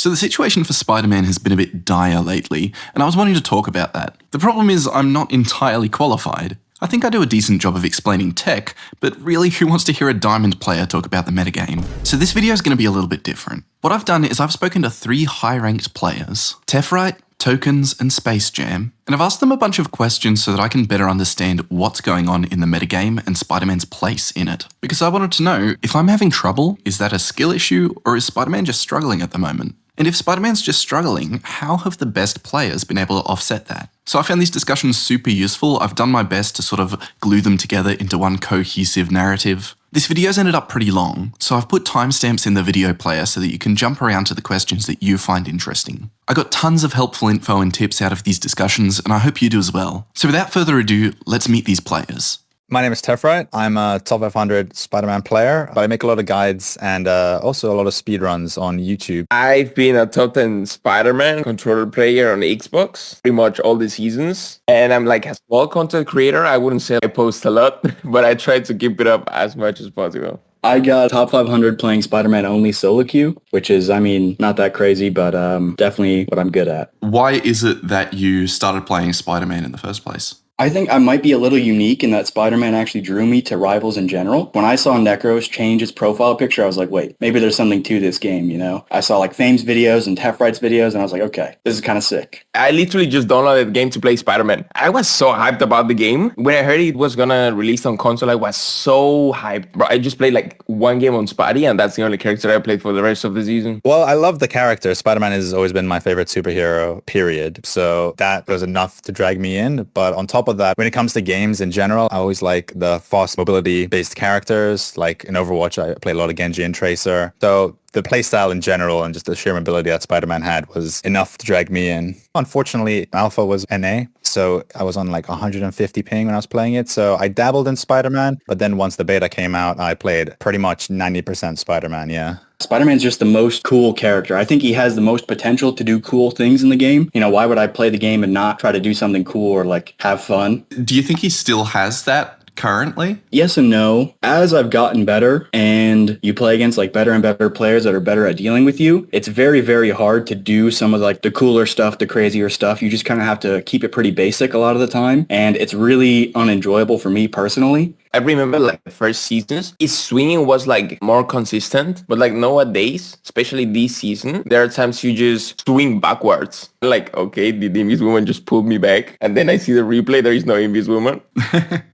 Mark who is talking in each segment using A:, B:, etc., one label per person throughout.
A: So the situation for Spider-Man has been a bit dire lately, and I was wanting to talk about that. The problem is I'm not entirely qualified. I think I do a decent job of explaining tech, but really who wants to hear a diamond player talk about the metagame? So this video is going to be a little bit different. What I've done is I've spoken to 3 high-ranked players, Tephrite, Tokens, and Space Jam, and I've asked them a bunch of questions so that I can better understand what's going on in the metagame and Spider-Man's place in it. Because I wanted to know, if I'm having trouble, is that a skill issue, or is Spider-Man just struggling at the moment? And if Spider-Man's just struggling, how have the best players been able to offset that? So I found these discussions super useful. I've done my best to sort of glue them together into one cohesive narrative. This video's ended up pretty long, so I've put timestamps in the video player so that you can jump around to the questions that you find interesting. I got tons of helpful info and tips out of these discussions, and I hope you do as well. So without further ado, let's meet these players.
B: My name is Tephrite. I'm a top 500 Spider-Man player, but I make a lot of guides and also a lot of speedruns on YouTube.
C: I've been a top 10 Spider-Man controller player on Xbox pretty much all the seasons. And I'm like a small content creator. I wouldn't say I post a lot, but I try to keep it up as much as possible.
D: I got top 500 playing Spider-Man only solo queue, which is, not that crazy, but definitely what I'm good at.
A: Why is it that you started playing Spider-Man in the first place?
D: I think I might be a little unique in that Spider-Man actually drew me to rivals in general. When I saw Necros change his profile picture, I was like, wait, maybe there's something to this game, you know? I saw like Fame's videos and Tephrite's videos, and I was like, okay, this is kind of sick.
C: I literally just downloaded the game to play Spider-Man. I was so hyped about the game. When I heard it was gonna release on console, I was so hyped. Bro, I just played like one game on Spidey, and that's the only character I played for the rest of the season.
B: Well, I love the character. Spider-Man has always been my favorite superhero, period. So that was enough to drag me in. But on top of that, when it comes to games in general, I always like the fast mobility based characters. Like in Overwatch, I play a lot of Genji and Tracer. So the playstyle in general and just the sheer mobility that Spider-Man had was enough to drag me in. Unfortunately, Alpha was NA, so I was on like 150 ping when I was playing it. So I dabbled in Spider-Man, but then once the beta came out, I played pretty much 90% Spider-Man, yeah.
D: Spider-Man's just the most cool character. I think he has the most potential to do cool things in the game. You know, why would I play the game and not try to do something cool or like have fun?
A: Do you think he still has that currently?
D: Yes and no. As I've gotten better and you play against like better and better players that are better at dealing with you, it's very, very hard to do some of like the cooler stuff, the crazier stuff. You just kind of have to keep it pretty basic a lot of the time. And it's really unenjoyable for me personally.
C: I remember like the first seasons, his swinging was like more consistent, but like nowadays, especially this season, there are times you just swing backwards. Like, okay, did the Invis Woman just pull me back? And then I see the replay, there is no Invis Woman.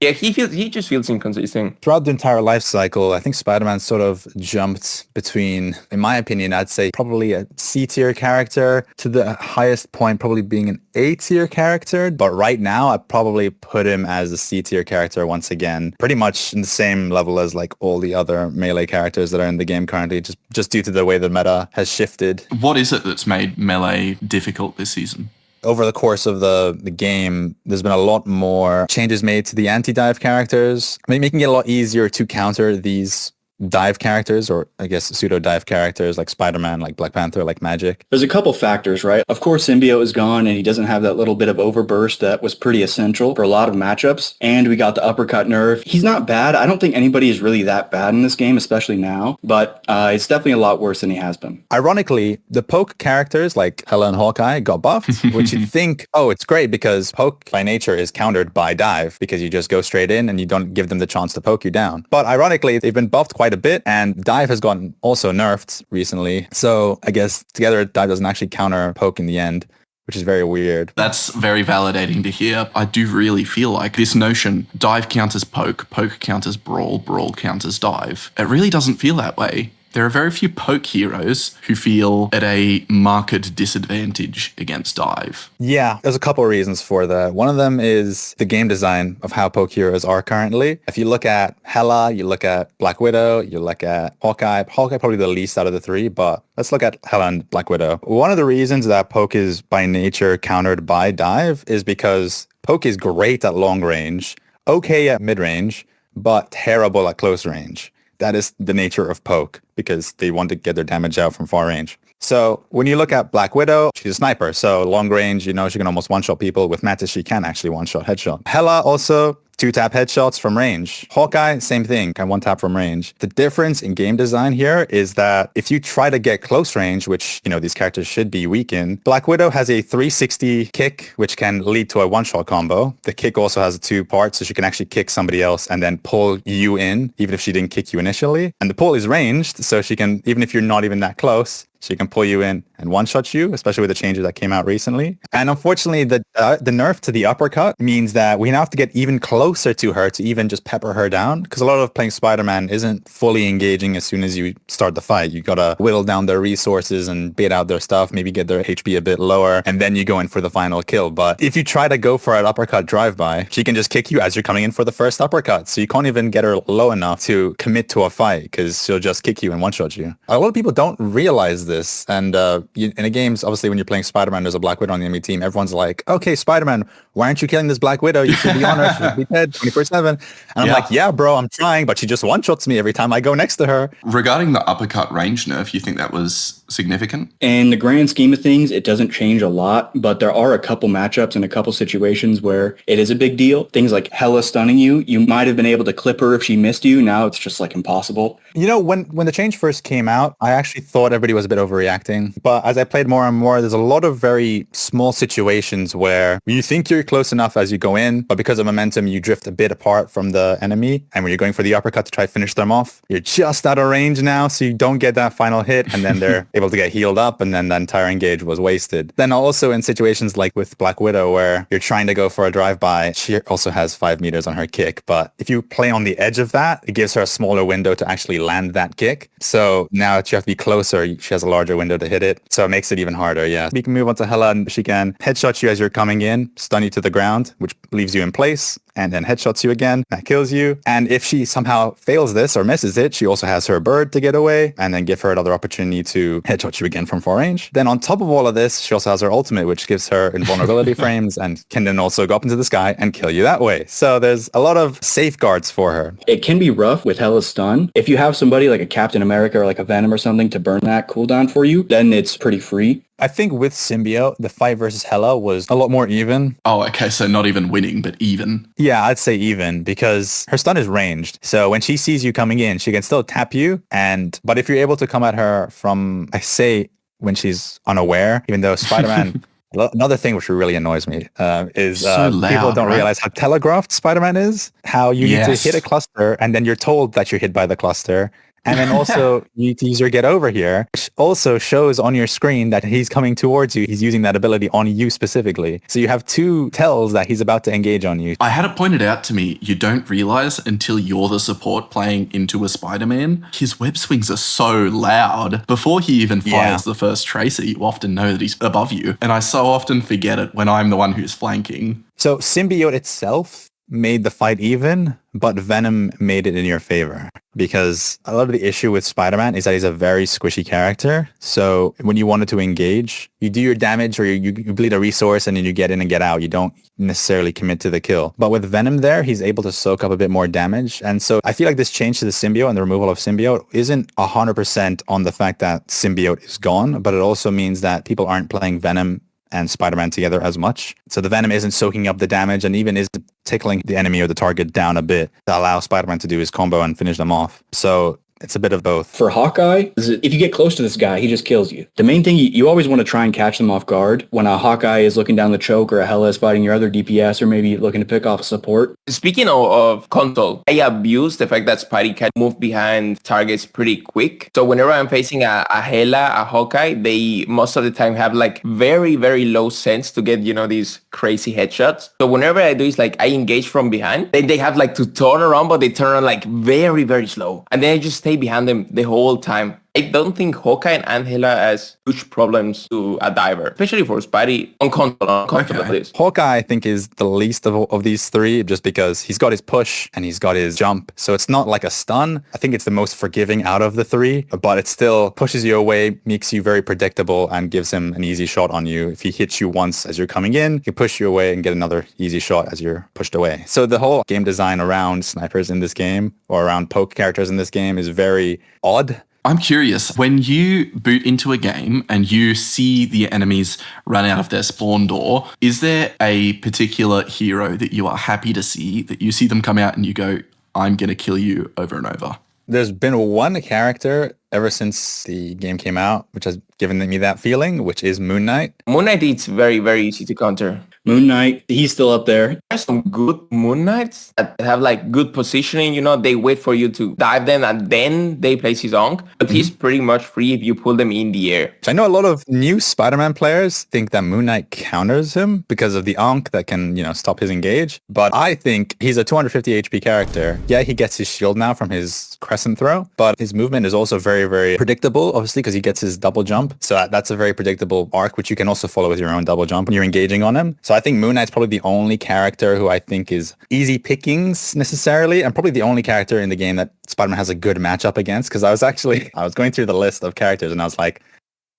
C: Yeah, he just feels inconsistent.
B: Throughout the entire life cycle, I think Spider-Man sort of jumped between, in my opinion, I'd say probably a C-tier character to the highest point probably being an A-tier character. But right now, I'd probably put him as a C-tier character once again. Pretty much in the same level as like all the other melee characters that are in the game currently, just due to the way the meta has shifted.
A: What is it that's made melee difficult this season?
B: Over the course of the game, there's been a lot more changes made to the anti-dive characters, making it a lot easier to counter these dive characters, or I guess pseudo dive characters like Spider-Man, like Black Panther, like Magic.
D: There's a couple factors, right? Of course, Symbiote is gone and he doesn't have that little bit of overburst that was pretty essential for a lot of matchups. And we got the Uppercut nerf. He's not bad. I don't think anybody is really that bad in this game, especially now, but it's definitely a lot worse than he has been.
B: Ironically, the poke characters like Hela and Hawkeye got buffed, which you'd think, oh, it's great because poke by nature is countered by dive because you just go straight in and you don't give them the chance to poke you down. But ironically, they've been buffed quite a bit, and dive has gotten also nerfed recently. So I guess together dive doesn't actually counter poke in the end, which is very weird.
A: That's very validating to hear. I do really feel like this notion, dive counters poke, poke counters brawl, brawl counters dive. It really doesn't feel that way. There are very few poke heroes who feel at a marked disadvantage against dive.
B: Yeah, there's a couple of reasons for that. One of them is the game design of how poke heroes are currently. If you look at Hela, you look at Black Widow, you look at Hawkeye. Hawkeye probably the least out of the 3, but let's look at Hela and Black Widow. One of the reasons that poke is by nature countered by dive is because poke is great at long range, okay at mid range, but terrible at close range. That is the nature of poke because they want to get their damage out from far range. So when you look at Black Widow, she's a sniper. So long range, she can almost one-shot people. With Mantis, she can actually one-shot, headshot. Hela also 2-tap headshots from range. Hawkeye, same thing, can 1-tap from range. The difference in game design here is that if you try to get close range, which, these characters should be weak in, Black Widow has a 360 kick, which can lead to a one-shot combo. The kick also has 2 parts, so she can actually kick somebody else and then pull you in, even if she didn't kick you initially. And the pull is ranged, so she can, even if you're not even that close, she can pull you in and one-shot you, especially with the changes that came out recently. And unfortunately, the nerf to the uppercut means that we now have to get even closer to her to even just pepper her down, because a lot of playing Spider-Man isn't fully engaging as soon as you start the fight. You gotta whittle down their resources and bait out their stuff, maybe get their HP a bit lower, and then you go in for the final kill. But if you try to go for an uppercut drive-by, she can just kick you as you're coming in for the first uppercut. So you can't even get her low enough to commit to a fight, because she'll just kick you and one-shot you. A lot of people don't realize this, and in the games, obviously when you're playing Spider-Man, there's a Black Widow on the enemy team. Everyone's like, okay, Spider-Man, why aren't you killing this Black Widow? You should be on her. She should be dead 24/7. And I'm like, yeah, bro, I'm trying, but she just one-shots me every time I go next to her.
A: Regarding the uppercut range nerf, you think that was significant?
D: In the grand scheme of things, it doesn't change a lot, but there are a couple matchups and a couple situations where it is a big deal. Things like Hela stunning you. You might have been able to clip her if she missed you. Now it's just like impossible.
B: When the change first came out, I actually thought everybody was a bit overreacting. But as I played more and more, there's a lot of very small situations where you think you're close enough as you go in, but because of momentum, you drift a bit apart from the enemy. And when you're going for the uppercut to try to finish them off, you're just out of range now, so you don't get that final hit. And then they're able to get healed up, and then the entire engage was wasted. Then also in situations like with Black Widow, where you're trying to go for a drive-by, she also has 5 meters on her kick. But if you play on the edge of that, it gives her a smaller window to actually land that kick. So now that you have to be closer, she has a larger window to hit it. So it makes it even harder, yeah. We can move on to Hela, and she can headshot you as you're coming in, stun you to the ground, which leaves you in place, and then headshots you again. That kills you. And if she somehow fails this or misses it, she also has her bird to get away, and then give her another opportunity to headshot you again from far range. Then on top of all of this, she also has her ultimate, which gives her invulnerability frames and can then also go up into the sky and kill you that way. So there's a lot of safeguards for her.
D: It can be rough with Hela's stun. If you have somebody like a Captain America or like a Venom or something to burn that cooldown for you, then it's pretty free.
B: I think with Symbiote, the fight versus Hela was a lot more even.
A: Oh, okay, so not even winning, but even.
B: Yeah, I'd say even, because her stun is ranged. So when she sees you coming in, she can still tap you. But if you're able to come at her from, I say, when she's unaware, even though Spider-Man... Another thing which really annoys me is
A: so loud,
B: people don't
A: right?
B: realize how telegraphed Spider-Man is. How you need to hit a cluster, and then you're told that you're hit by the cluster. And then also you need to use your get over here, which also shows on your screen that he's coming towards you. He's using that ability on you specifically. So you have 2 tells that he's about to engage on you.
A: I had it pointed out to me, you don't realize until you're the support playing into a Spider-Man, his web swings are so loud. Before he even fires the first tracer, you often know that he's above you. And I so often forget it when I'm the one who's flanking.
B: So Symbiote itself made the fight even, but Venom made it in your favor, because a lot of the issue with Spider-Man is that he's a very squishy character. So when you wanted to engage, you do your damage, or you bleed a resource and then you get in and get out. You don't necessarily commit to the kill. But with Venom there, he's able to soak up a bit more damage. And so I feel like this change to the symbiote and the removal of symbiote isn't 100% on the fact that symbiote is gone, but it also means that people aren't playing Venom and Spider-Man together as much. So the Venom isn't soaking up the damage and even isn't tickling the enemy or the target down a bit to allow Spider-Man to do his combo and finish them off. So it's a bit of both.
D: For Hawkeye, if you get close to this guy, he just kills you. The main thing, you always want to try and catch them off guard when a Hawkeye is looking down the choke, or a Hela is fighting your other DPS, or maybe looking to pick off a support.
C: Speaking of console, I abuse the fact that Spidey can move behind targets pretty quick. So whenever I'm facing a Hela, a Hawkeye, they most of the time have like very, very low sense to get, these crazy headshots. So whenever I do is like I engage from behind, then they have like to turn around, but they turn around like very, very slow. And then I just stay behind them the whole time. I don't think Hawkeye and Hela has huge problems to a diver, especially for Spidey on console at least.
B: Hawkeye, I think, is the least of these 3, just because he's got his push and he's got his jump. So it's not like a stun. I think it's the most forgiving out of the 3, but it still pushes you away, makes you very predictable, and gives him an easy shot on you. If he hits you once as you're coming in, he can push you away and get another easy shot as you're pushed away. So the whole game design around snipers in this game, or around poke characters in this game, is very odd.
A: I'm curious, when you boot into a game and you see the enemies run out of their spawn door, is there a particular hero that you are happy to see, that you see them come out and you go, I'm going to kill you over and over?
B: There's been one character ever since the game came out, which has given me that feeling, which is Moon Knight.
C: Moon Knight, it's very, very easy to counter.
D: Moon Knight, he's still up there.
C: There's some good Moon Knights that have like good positioning. You know, they wait for you to dive them and then they place his onk. But he's pretty much free if you pull them in the air.
B: I know a lot of new Spider-Man players think that Moon Knight counters him because of the onk that can, stop his engage. But I think he's a 250 HP character. Yeah, he gets his shield now from his crescent throw, but his movement is also very, very predictable, obviously, because he gets his double jump. So that's a very predictable arc, which you can also follow with your own double jump when you're engaging on him. So I think Moon Knight's probably the only character who I think is easy pickings necessarily, and probably the only character in the game that Spider-Man has a good matchup against. Because I was going through the list of characters and I was like,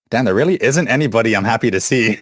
B: damn, there really isn't anybody I'm happy to see.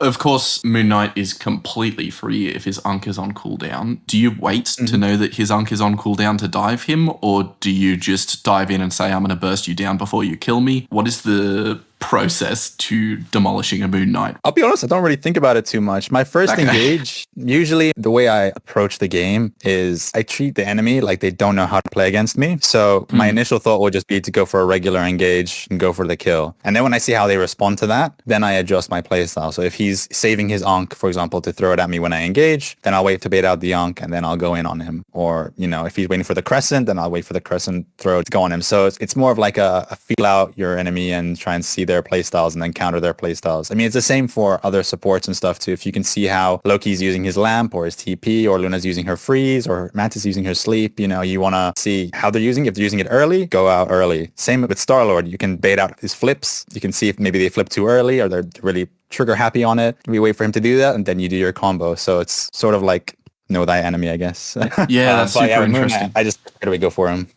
A: Of course, Moon Knight is completely free if his Unk is on cooldown. Do you wait to know that his Unk is on cooldown to dive him, or do you just dive in and say, I'm going to burst you down before you kill me? What is the process to demolishing a Moon Knight?
B: I'll be honest, I don't really think about it too much. My first engage, usually the way I approach the game is I treat the enemy like they don't know how to play against me. So my initial thought would just be to go for a regular engage and go for the kill. And then when I see how they respond to that, then I adjust my playstyle. So if he's saving his onk, for example, to throw it at me when I engage, then I'll wait to bait out the onk and then I'll go in on him. Or, if he's waiting for the crescent, then I'll wait for the crescent throw to go on him. So it's more of like a feel out your enemy and try and see their playstyles and then counter their playstyles. I mean, it's the same for other supports and stuff too. If you can see how Loki's using his lamp or his TP, or Luna's using her freeze, or Mantis using her sleep, you want to see how they're using it. If they're using it early, go out early. Same with Star-Lord. You can bait out his flips. You can see if maybe they flip too early or they're really trigger happy on it. We wait for him to do that and then you do your combo. So it's sort of like know thy enemy, I guess.
A: Yeah, that's super interesting.
B: I just go for him.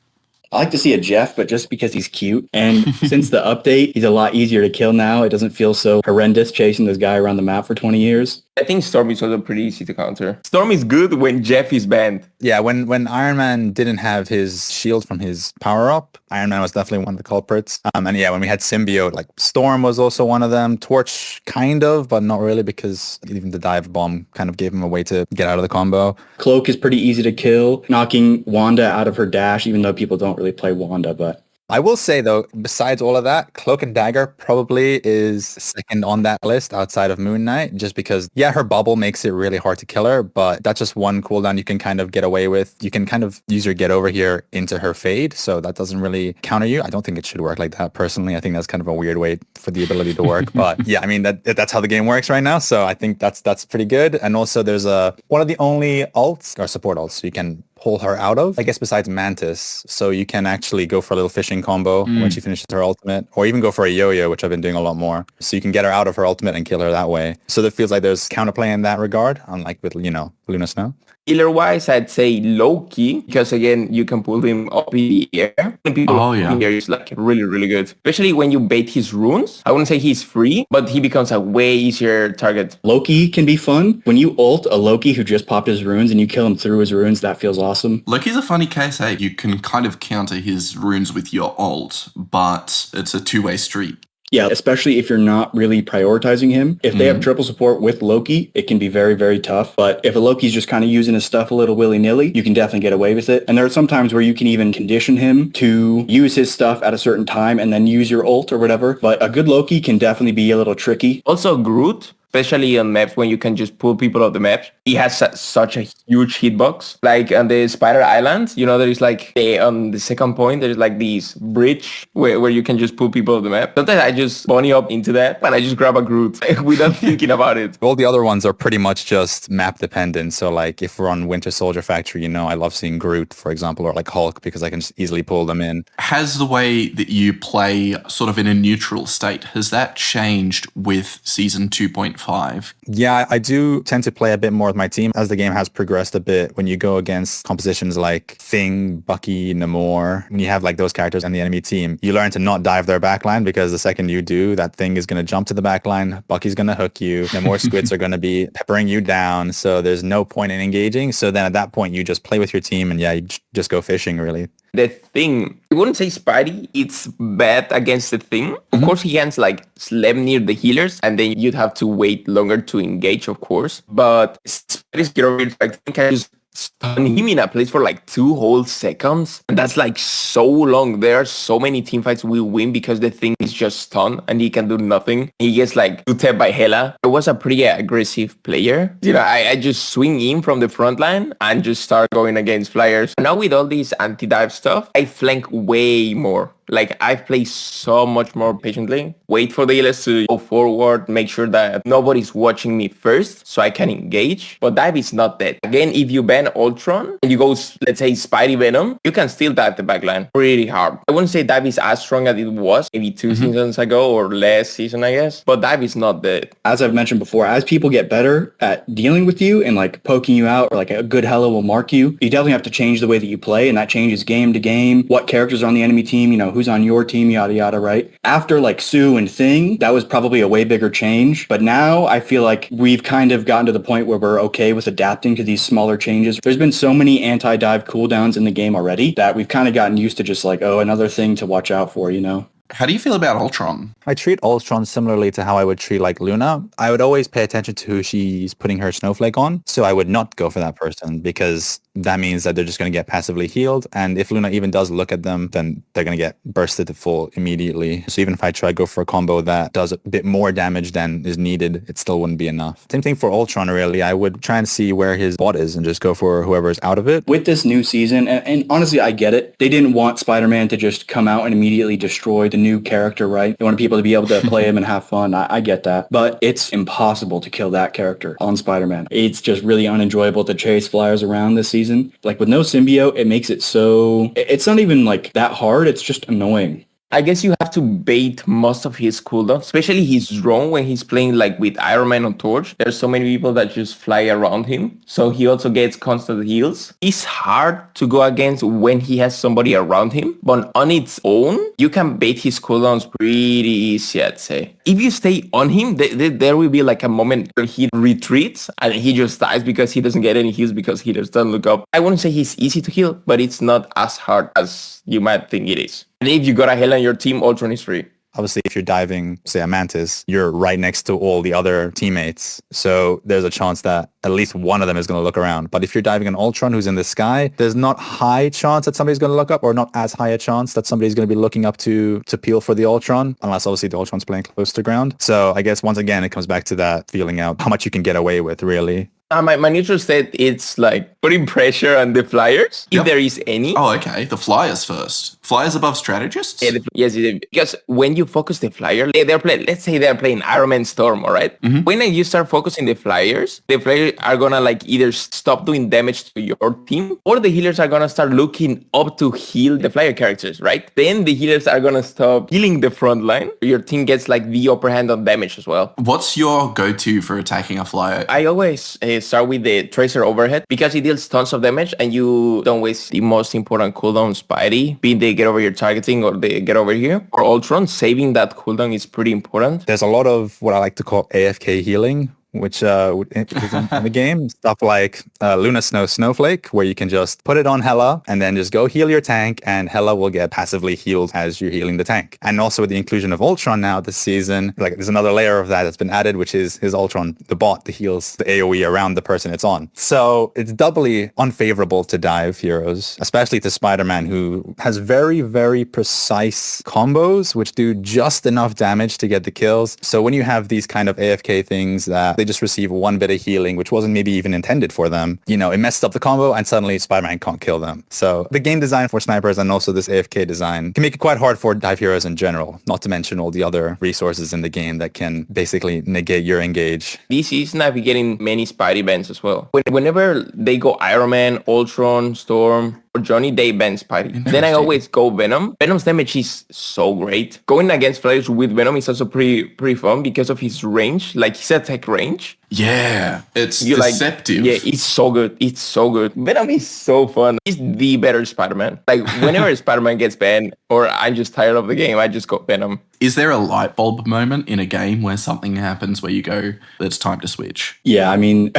D: I like to see a Jeff, but just because he's cute. And since the update, he's a lot easier to kill now. It doesn't feel so horrendous chasing this guy around the map for 20 years.
C: I think Storm is also pretty easy to counter. Storm is good when Jeff is banned.
B: Yeah, when Iron Man didn't have his shield from his power-up, Iron Man was definitely one of the culprits. And yeah, when we had Symbiote, like Storm was also one of them. Torch, kind of, but not really, because even the dive bomb kind of gave him a way to get out of the combo.
D: Cloak is pretty easy to kill, knocking Wanda out of her dash, even though people don't really play Wanda, but...
B: I will say, though, besides all of that, Cloak and Dagger probably is second on that list outside of Moon Knight, just because, yeah, her bubble makes it really hard to kill her, but that's just one cooldown you can kind of get away with. You can kind of use your get over here into her fade, so that doesn't really counter you. I don't think it should work like that, personally. I think that's kind of a weird way for the ability to work, but yeah, I mean, that's how the game works right now, so I think that's pretty good. And also, there's one of the only ults, or support ults, so you can pull her out of, I guess, besides Mantis. So you can actually go for a little fishing combo when she finishes her ultimate, or even go for a yo-yo, which I've been doing a lot more. So you can get her out of her ultimate and kill her that way. So that feels like there's counterplay in that regard, unlike with, Luna Snow.
C: Healer-wise, I'd say Loki, because again, you can pull him up in the air. And people in the air is like really, really good. Especially when you bait his runes. I wouldn't say he's free, but he becomes a way easier target.
D: Loki can be fun. When you ult a Loki who just popped his runes and you kill him through his runes, that feels awesome.
A: Loki's a funny case, eh? You can kind of counter his runes with your ult, but it's a two-way street.
D: Yeah, especially if you're not really prioritizing him. If they have triple support with Loki, it can be very, very tough. But if a Loki's just kind of using his stuff a little willy-nilly, you can definitely get away with it. And there are some times where you can even condition him to use his stuff at a certain time and then use your ult or whatever. But a good Loki can definitely be a little tricky.
C: Also, Groot, especially on maps when you can just pull people off the map. He has such a huge hitbox. Like on the Spider Island, there is like on the second point, there's like this bridge where you can just pull people off the map. Sometimes I just bunny up into that and I just grab a Groot without thinking about it.
B: All the other ones are pretty much just map dependent. So like if we're on Winter Soldier Factory, I love seeing Groot, for example, or like Hulk, because I can just easily pull them in.
A: Has the way that you play sort of in a neutral state, has that changed with Season 2.5?
B: Yeah, I do tend to play a bit more with my team as the game has progressed a bit. When you go against compositions like Thing, Bucky, Namor, when you have like those characters on the enemy team, you learn to not dive their backline, because the second you do, that Thing is going to jump to the backline, Bucky's going to hook you, Namor squids are going to be peppering you down, so there's no point in engaging. So then at that point, you just play with your team and you just go fishing, really.
C: The Thing, I wouldn't say Spidey, it's bad against the Thing. Of course, he can like slam near the healers, and then you'd have to wait longer to engage, of course. But Spidey's get over it, I think I just stun him in a place for like 2 whole seconds. And that's like so long. There are so many team fights we win because the Thing is just stunned and he can do nothing. He gets like 2-tapped by Hela. I was a pretty aggressive player. You know, I just swing in from the front line and just start going against flyers. Now with all this anti-dive stuff, I flank way more. Like, I play so much more patiently. Wait for the healers to go forward, make sure that nobody's watching me first so I can engage. But dive is not that. Again, if you ban Ultron and you go, let's say, Spidey Venom, you can still dive the backline pretty hard. I wouldn't say dive is as strong as it was maybe 2 seasons ago or last season, I guess. But dive is not that.
D: As I've mentioned before, as people get better at dealing with you and like poking you out, or like a good Hela will mark you, you definitely have to change the way that you play, and that changes game to game. What characters are on the enemy team, you know, who's on your team, yada yada, right? After like Sue and Thing, that was probably a way bigger change. But now I feel like we've kind of gotten to the point where we're okay with adapting to these smaller changes. There's been so many anti-dive cooldowns in the game already that we've kind of gotten used to just like, oh, another thing to watch out for, you know?
A: How do you feel about Ultron?
B: I treat Ultron similarly to how I would treat like Luna. I would always pay attention to who she's putting her snowflake on. So I would not go for that person because that means that they're just going to get passively healed. And if Luna even does look at them, then they're going to get bursted to full immediately. So even if I try to go for a combo that does a bit more damage than is needed, it still wouldn't be enough. Same thing for Ultron, really. I would try and see where his bot is and just go for whoever's out of it.
D: With this new season, and honestly, I get it. They didn't want Spider-Man to just come out and immediately destroy the new character, right? They wanted people to be able to play him and have fun. I get that. But it's impossible to kill that character on Spider-Man. It's just really unenjoyable to chase flyers around this season. Like with no symbiote, it makes it so... It's not even like that hard. It's just annoying.
C: I guess you have to bait most of his cooldown, especially his drone when he's playing like with Iron Man on Torch. There's so many people that just fly around him. So he also gets constant heals. It's hard to go against when he has somebody around him. But on its own, you can bait his cooldowns pretty easy, I'd say. If you stay on him, there will be like a moment where he retreats and he just dies because he doesn't get any heals because he just doesn't look up. I wouldn't say he's easy to kill, but it's not as hard as you might think it is. And if you got a Hela on your team, Ultron is free.
B: Obviously, if you're diving, say, a Mantis, you're right next to all the other teammates. So there's a chance that at least one of them is going to look around. But if you're diving an Ultron who's in the sky, there's not high chance that somebody's going to look up, or not as high a chance that somebody's going to be looking up to peel for the Ultron, unless obviously the Ultron's playing close to ground. So I guess once again, it comes back to that feeling out how much you can get away with, really.
C: My neutral state, it's like putting pressure on the flyers, if there is any.
A: Oh, okay. The flyers first. Flyers above strategists?
C: Yes, because when you focus the flyer, they're playing, let's say they're playing Iron Man Storm, all right? Mm-hmm. When you start focusing the flyers are going to like either stop doing damage to your team, or the healers are going to start looking up to heal the flyer characters, right? Then the healers are going to stop healing the front line. Your team gets like the upper hand on damage as well.
A: What's your go-to for attacking a flyer?
C: I always start with the Tracer Overhead because it deals tons of damage and you don't waste the most important cooldown, Spidey, being the get over here targeting or the get over here. Or Ultron, saving that cooldown is pretty important.
B: There's a lot of what I like to call AFK healing, which is in the game. Stuff like Luna Snowflake, where you can just put it on Hela and then just go heal your tank, and Hela will get passively healed as you're healing the tank. And also with the inclusion of Ultron now this season, like there's another layer of that that's been added, which is his Ultron, the bot that heals the AoE around the person it's on. So it's doubly unfavorable to dive heroes, especially to Spider-Man, who has very, very precise combos, which do just enough damage to get the kills. So when you have these kind of AFK things that they just receive one bit of healing, which wasn't maybe even intended for them, you know, it messed up the combo and suddenly Spider-Man can't kill them. So the game design for snipers and also this AFK design can make it quite hard for dive heroes in general, not to mention all the other resources in the game that can basically negate your engage.
C: This season I've been getting many Spidey bans as well. Whenever they go Iron Man, Ultron, Storm, or Johnny, they ban Spidey. Then I always go Venom. Venom's damage is so great. Going against players with Venom is also pretty fun because of his range, like his attack range.
A: Yeah, it's
C: You
A: deceptive.
C: yeah, it's so good. It's so good. Venom is so fun. He's the better Spider-Man. Like whenever Spider-Man gets banned or I'm just tired of the game, I just go Venom.
A: Is there a light bulb moment in a game where something happens where you go, it's time to switch?
D: Yeah, I mean,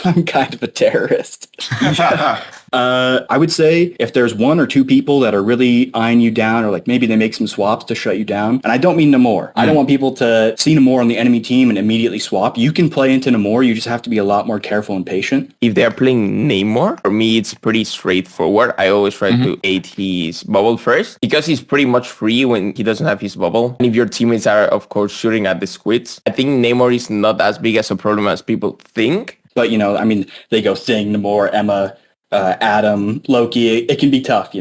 D: I'm kind of a terrorist. I would say if there's one or two people that are really eyeing you down, or like maybe they make some swaps to shut you down, and I don't mean Namor. I don't want people to see Namor on the enemy team and immediately swap. You can play into Namor, you just have to be a lot more careful and patient.
C: If they're playing Namor, for me, it's pretty straightforward. I always try to aid his bubble first because he's pretty much free when he doesn't have his bubble. And if your teammates are, of course, shooting at the squids, I think Namor is not as big as a problem as people think.
D: But, I mean, they go Thing, Namor, Emma, Adam, Loki. It can be tough,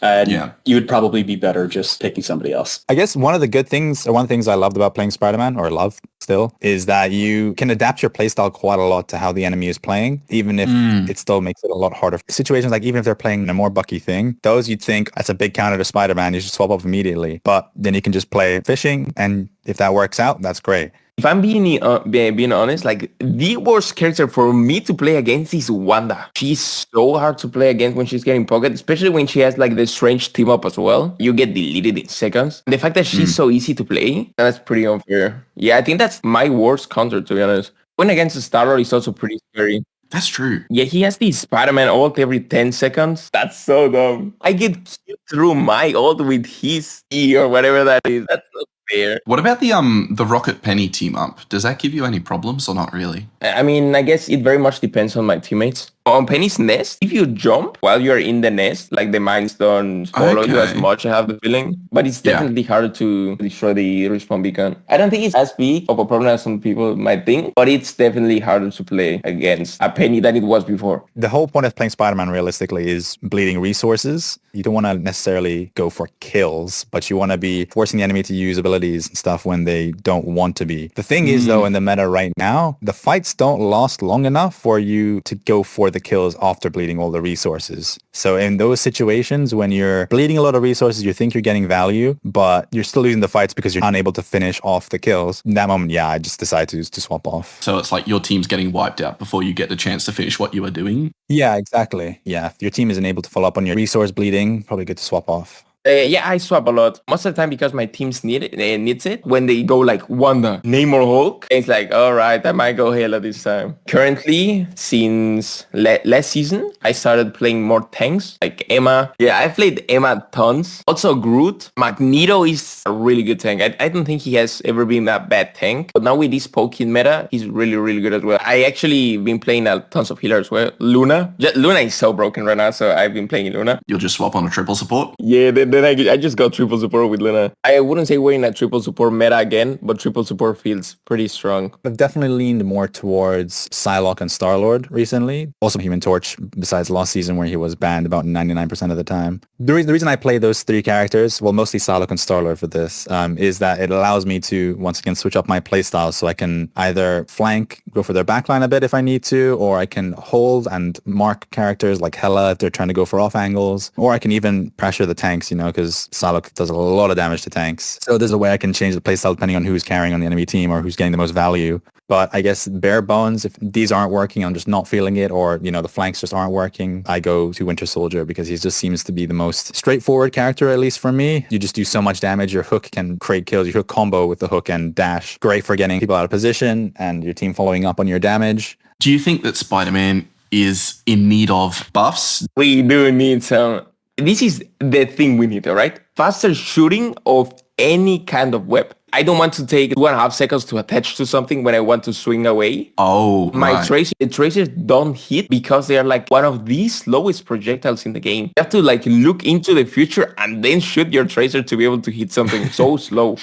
D: And you would probably be better just picking somebody else.
B: I guess one of the good things, or one of the things I loved about playing Spider-Man, or love still, is that you can adapt your playstyle quite a lot to how the enemy is playing, even if it still makes it a lot harder. Situations like even if they're playing a more Bucky thing, those you'd think that's a big counter to Spider-Man, you should swap off immediately. But then you can just play fishing, and if that works out, that's great.
C: If I'm being honest, like the worst character for me to play against is Wanda. She's so hard to play against when she's getting pocket, especially when she has like the strange team up as well. You get deleted in seconds. The fact that she's so easy to play, that's pretty unfair. Yeah, I think that's my worst counter, to be honest. Going against the Star-Lord is also pretty scary.
A: That's true.
C: Yeah, he has the Spider-Man ult every 10 seconds. That's so dumb. I get killed through my ult with his E or whatever that is. That's not fair.
A: What about the Rocket Penny team up? Does that give you any problems or not really?
C: I mean, I guess it very much depends on my teammates. On Penny's nest, if you jump while you're in the nest, like the mines don't follow you as much, I have the feeling. But it's definitely harder to destroy the respawn beacon. I don't think it's as big of a problem as some people might think, but it's definitely harder to play against a Penny than it was before.
B: The whole point of playing Spider-Man realistically is bleeding resources. You don't want to necessarily go for kills, but you want to be forcing the enemy to use abilities and stuff when they don't want to be. The thing is, though, in the meta right now, the fights don't last long enough for you to go for the kills after bleeding all the resources. So in those situations when you're bleeding a lot of resources, you think you're getting value, but you're still losing the fights because you're unable to finish off the kills. In that moment, I just decide to swap off.
A: So it's like your team's getting wiped out before you get the chance to finish what you were doing?
B: Yeah, exactly. Yeah, if your team isn't able to follow up on your resource bleeding, probably good to swap off.
C: Yeah, I swap a lot. Most of the time because my teams needs it. When they go like Wanda, Namor, Hulk, it's like, all right, I might go Hela this time. Currently, since last season, I started playing more tanks, like Emma. Yeah, I played Emma tons. Also Groot. Magneto is a really good tank. I don't think he has ever been a bad tank. But now with this Pokin meta, he's really, really good as well. I actually been playing tons of healers as well. Luna is so broken right now, so I've been playing Luna.
A: You'll just swap on a triple support?
C: Yeah, then I just got triple support with Luna. I wouldn't say we're in a triple support meta again, but triple support feels pretty strong.
B: I've definitely leaned more towards Psylocke and Star-Lord recently. Also Human Torch, besides last season where he was banned about 99% of the time. The reason I play those three characters, well, mostly Psylocke and Star-Lord for this, is that it allows me to, once again, switch up my playstyle so I can either flank, go for their backline a bit if I need to, or I can hold and mark characters like Hela if they're trying to go for off angles, or I can even pressure the tanks, because Psylocke does a lot of damage to tanks. So there's a way I can change the playstyle depending on who's carrying on the enemy team or who's getting the most value. But I guess bare bones, if these aren't working, I'm just not feeling it, or, the flanks just aren't working, I go to Winter Soldier because he just seems to be the most straightforward character, at least for me. You just do so much damage. Your hook can create kills. Your hook combo with the hook and dash. Great for getting people out of position and your team following up on your damage.
A: Do you think that Spider-Man is in need of buffs?
C: We do need some. This is the thing we need, all right? Faster shooting of any kind of weapon. I don't want to take 2.5 seconds to attach to something when I want to swing away.
A: Oh,
C: The tracers don't hit because they are like one of the slowest projectiles in the game. You have to like look into the future and then shoot your tracer to be able to hit something so slow.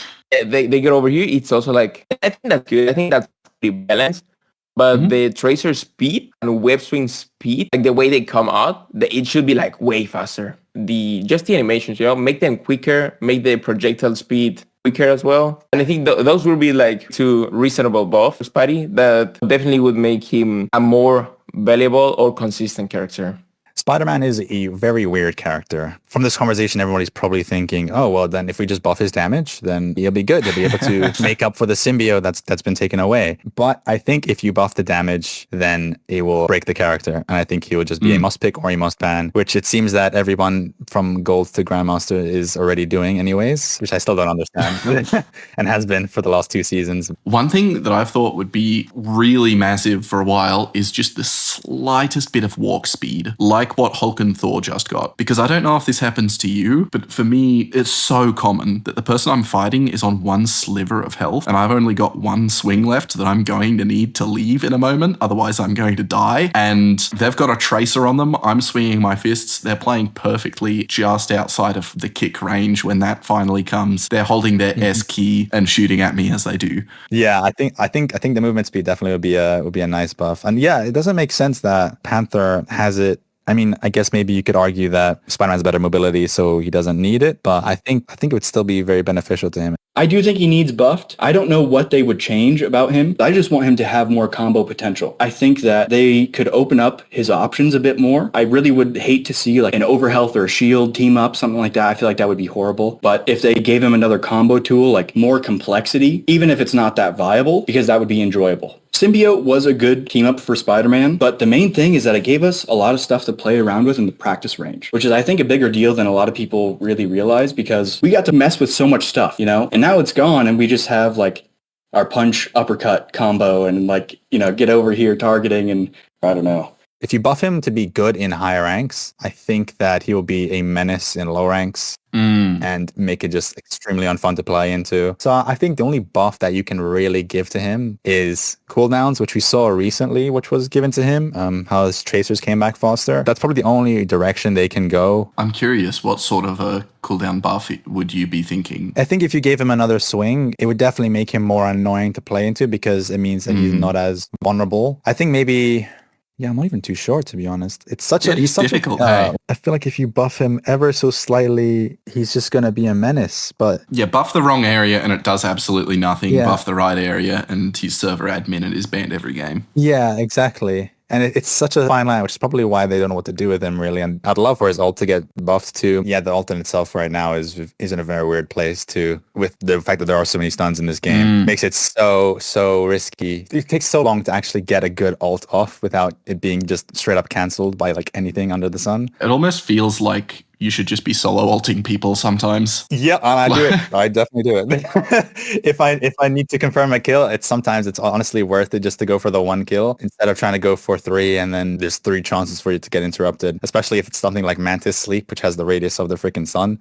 C: They get over here. It's also like, I think that's good. I think that's pretty balanced. But the tracer speed and web swing speed, like the way they come out, it should be like way faster. Just the animations, make them quicker, make the projectile speed quicker as well. And I think those will be like two reasonable buffs for Spidey that definitely would make him a more valuable or consistent character.
B: Spider-Man is a very weird character. From this conversation, everybody's probably thinking, oh, well, then if we just buff his damage, then he'll be good. He'll be able to make up for the symbiote that's been taken away. But I think if you buff the damage, then it will break the character. And I think he will just be a must pick or a must ban, which it seems that everyone from Gold to Grandmaster is already doing anyways, which I still don't understand and has been for the last 2 seasons.
A: One thing that I've thought would be really massive for a while is just the slightest bit of walk speed, like what Hulk and Thor just got. Because I don't know if this happens to you, but for me, it's so common that the person I'm fighting is on one sliver of health, and I've only got one swing left that I'm going to need to leave in a moment, otherwise I'm going to die. And they've got a tracer on them, I'm swinging my fists, they're playing perfectly just outside of the kick range when that finally comes. They're holding their S key and shooting at me as they do.
B: Yeah, I think the movement speed definitely would be a nice buff. And yeah, it doesn't make sense that Panther has it. I mean, I guess maybe you could argue that Spider-Man's better mobility, so he doesn't need it, but I think it would still be very beneficial to him.
D: I do think he needs buffed. I don't know what they would change about him. I just want him to have more combo potential. I think that they could open up his options a bit more. I really would hate to see like an overhealth or a shield team up, something like that. I feel like that would be horrible. But if they gave him another combo tool, like more complexity, even if it's not that viable, because that would be enjoyable. Symbiote was a good team up for Spider-Man, but the main thing is that it gave us a lot of stuff to play around with in the practice range, which is I think a bigger deal than a lot of people really realize, because we got to mess with so much stuff, you know, and now it's gone and we just have like our punch uppercut combo and like, you know, get over here targeting, and I don't know.
B: If you buff him to be good in higher ranks, I think that he will be a menace in low ranks and make it just extremely unfun to play into. So I think the only buff that you can really give to him is cooldowns, which we saw recently, which was given to him, how his tracers came back faster. That's probably the only direction they can go.
A: I'm curious, what sort of a cooldown buff would you be thinking?
B: I think if you gave him another swing, it would definitely make him more annoying to play into, because it means that he's not as vulnerable. I think maybe... Yeah, I'm not even too sure, to be honest. He's such
A: difficult.
B: I feel like if you buff him ever so slightly, he's just going to be a menace. But
A: yeah, buff the wrong area and it does absolutely nothing. Yeah. Buff the right area and his server admin and is banned every game.
B: Yeah, exactly. And it's such a fine line, which is probably why they don't know what to do with him, really. And I'd love for his ult to get buffed too. Yeah, the ult in itself right now is in a very weird place too, with the fact that there are so many stuns in this game. Makes it so risky. It takes so long to actually get a good ult off without it being just straight up cancelled by like anything under the sun.
A: It almost feels like you should just be solo ulting people sometimes.
B: Yeah, and I do it. I definitely do it. If I need to confirm a kill, sometimes it's honestly worth it just to go for the one kill instead of trying to go for 3 and then there's 3 chances for you to get interrupted. Especially if it's something like Mantis Sleep, which has the radius of the freaking sun.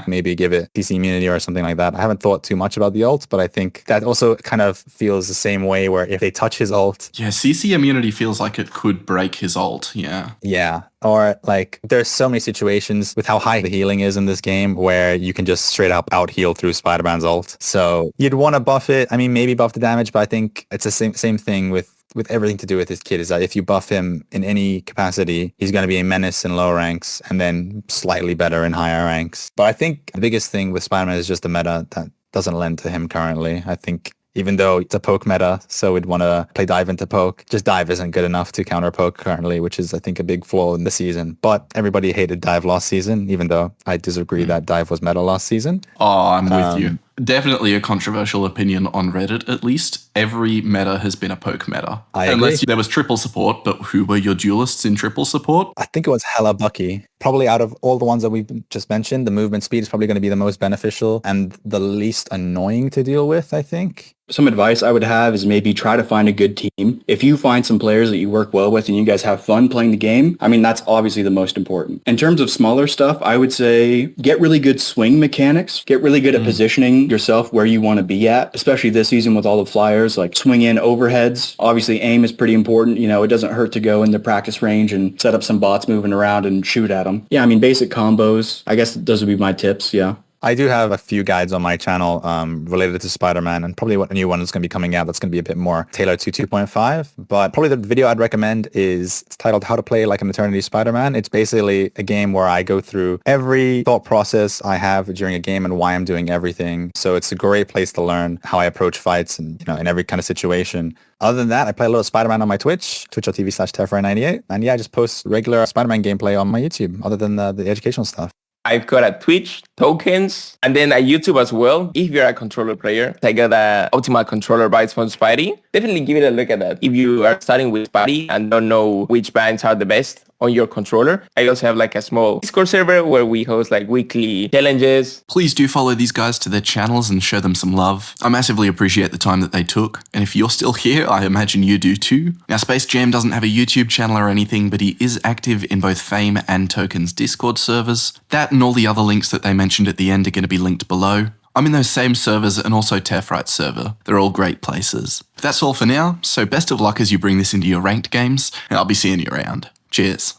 B: Maybe give it CC immunity or something like that. I haven't thought too much about the ult, but I think that also kind of feels the same way where if they touch his ult.
A: Yeah, CC immunity feels like it could break his ult. Yeah.
B: Yeah. Or like there's so many situations with how high the healing is in this game where you can just straight up out heal through Spider-Man's ult. So you'd want to buff it. I mean, maybe buff the damage, but I think it's the same thing with everything to do with his kid, is that if you buff him in any capacity, he's going to be a menace in low ranks and then slightly better in higher ranks. But I think the biggest thing with Spider-Man is just the meta that doesn't lend to him currently. I think even though it's a poke meta, so we'd want to play dive into poke. Just dive isn't good enough to counter poke currently, which is, I think, a big flaw in the season. But everybody hated dive last season, even though I disagree that dive was meta last season.
A: Oh, I'm with you. Definitely a controversial opinion on Reddit, at least. Every meta has been a poke meta. Unless there was triple support, but who were your duelists in triple support?
B: I think it was Hela Bucky. Probably out of all the ones that we've just mentioned, the movement speed is probably going to be the most beneficial and the least annoying to deal with, I think.
D: Some advice I would have is maybe try to find a good team. If you find some players that you work well with and you guys have fun playing the game, I mean, that's obviously the most important. In terms of smaller stuff, I would say get really good swing mechanics, get really good at positioning yourself where you want to be at, especially this season with all the flyers, like swing in overheads. Obviously, aim is pretty important. You know, it doesn't hurt to go in the practice range and set up some bots moving around and shoot at them. Yeah, I mean, basic combos. I guess those would be my tips, yeah.
B: I do have a few guides on my channel related to Spider-Man, and probably what a new one is going to be coming out that's going to be a bit more tailored to 2.5. But probably the video I'd recommend is, it's titled How to Play Like an Eternity Spider-Man. It's basically a game where I go through every thought process I have during a game and why I'm doing everything. So it's a great place to learn how I approach fights and, in every kind of situation. Other than that, I play a little Spider-Man on my Twitch, twitch.tv/Tephrite98. And yeah, I just post regular Spider-Man gameplay on my YouTube, other than the educational stuff.
C: I've got a Twitch, tokens, and then a YouTube as well. If you're a controller player, I got a optimal controller bites from Spidey. Definitely give it a look at that. If you are starting with Spidey and don't know which bands are the best on your controller, I also have like a small Discord server where we host like weekly challenges.
A: Please do follow these guys to their channels and show them some love. I massively appreciate the time that they took, and if you're still here, I imagine you do too. Now, Space Jam doesn't have a YouTube channel or anything, but he is active in both Fame and Tokens Discord servers. That and all the other links that they mentioned at the end are going to be linked below. I'm in those same servers and also Tephrite's server. They're all great places. But that's all for now, so best of luck as you bring this into your ranked games, and I'll be seeing you around. Cheers.